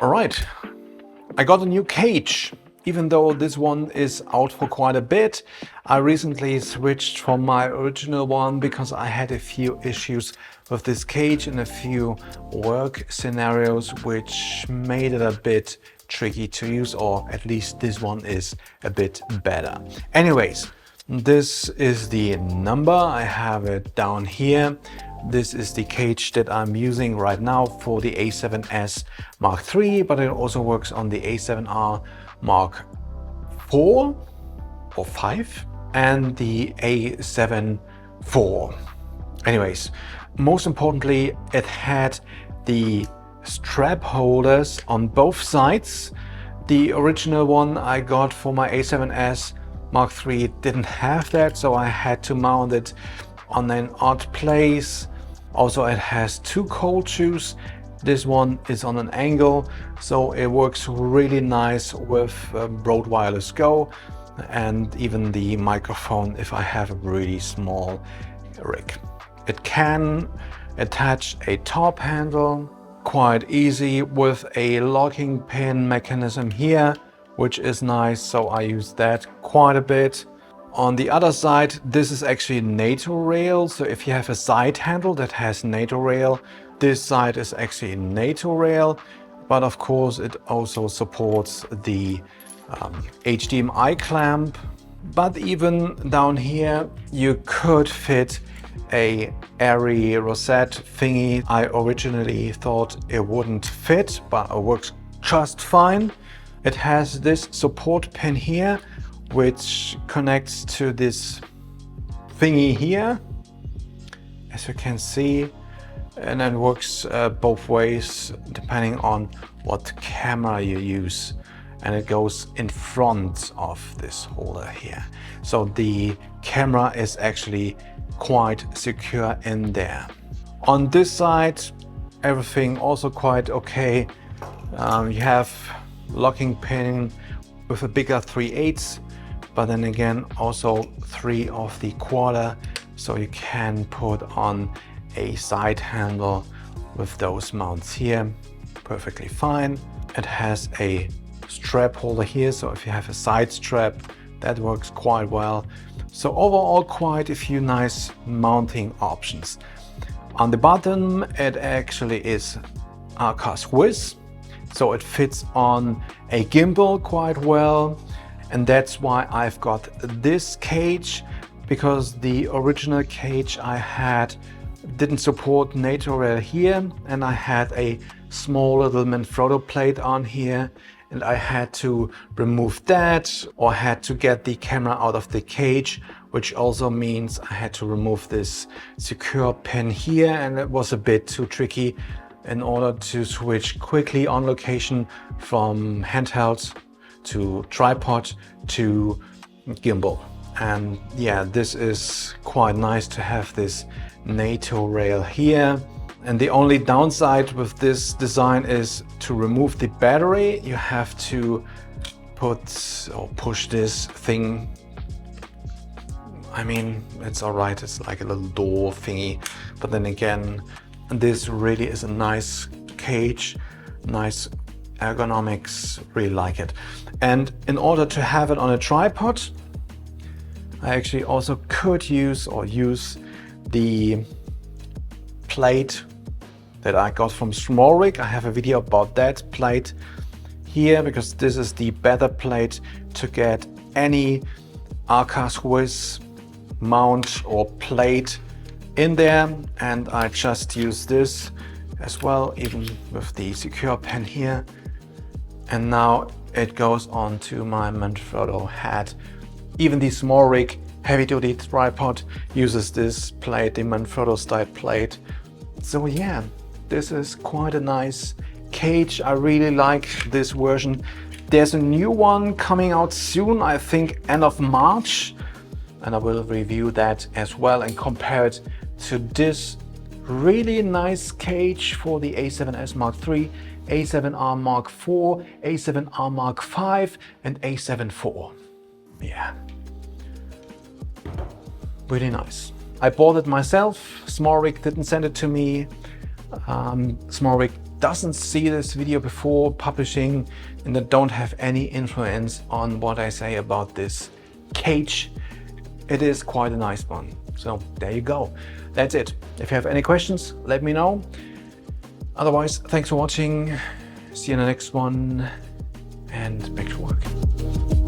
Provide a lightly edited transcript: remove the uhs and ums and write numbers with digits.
All right, I got a new cage. Even though this one is out for quite a bit, I recently switched from my original one because I had a few issues with this cage and a few work scenarios which made it a bit tricky to use, or at least this one is a bit better. Anyways, this is the number. I have it down here. This is the cage that I'm using right now for the A7S Mark III, but it also works on the A7R Mark IV or 5 and the A7 IV. Anyways, most importantly, it had the strap holders on both sides. The original one I got for my A7S Mark III didn't have that, so I had to mount it on an odd place. Also, it has two cold shoes. This one is on an angle, so it works really nice with Rode Wireless Go and even the microphone if I have a really small rig. It can attach a top handle quite easy with a locking pin mechanism here, which is nice, so I use that quite a bit. On the other side, this is actually NATO Rail, so if you have a side handle that has NATO Rail, this side is actually NATO Rail, but of course it also supports the HDMI clamp. But even down here, you could fit a airy rosette thingy. I originally thought it wouldn't fit, but it works just fine. It has this support pin here, which connects to this thingy here, as you can see, and then works both ways depending on what camera you use, and it goes in front of this holder here. So the camera is actually quite secure in there. On this side, everything also quite okay. You have locking pin with a bigger 3/8, but then again also 3 of the quarter, so you can put on a side handle with those mounts here perfectly fine. It has a strap holder here, so if you have a side strap, that works quite well. So overall, quite a few nice mounting options. On the bottom, it actually is Arca-Swiss, so it fits on a gimbal quite well. And that's why I've got this cage, because the original cage I had didn't support NATO Rail here, and I had a small little Manfrotto plate on here, and I had to remove that, or had to get the camera out of the cage, which also means I had to remove this secure pin here, and it was a bit too tricky in order to switch quickly on location from handheld to tripod to gimbal. And yeah, this is quite nice to have this NATO Rail here. And the only downside with this design is to remove the battery, you have to put or push this thing. I mean, it's all right, it's like a little door thingy, but then again, this really is a nice cage, nice ergonomics, really like it. And in order to have it on a tripod, I actually also could use the plate that I got from SmallRig. I have a video about that plate here, because this is the better plate to get any Arca-Swiss mount or plate in there, and I just use this as well, even with the secure pin here. And now it goes on to my Manfrotto head. Even the SmallRig heavy-duty tripod uses this plate, the Manfrotto style plate. So yeah, this is quite a nice cage. I really like this version. There's a new one coming out soon, I think end of March, and I will review that as well and compare it to this really nice cage for the A7S Mark III, A7R Mark IV, A7R Mark V and A7 IV. Yeah, really nice. I bought it myself. SmallRig didn't send it to me. SmallRig doesn't see this video before publishing and that don't have any influence on what I say about this cage, it is quite a nice one. So there you go. That's it. If you have any questions, let me know. Otherwise, thanks for watching. See you in the next one and back to work.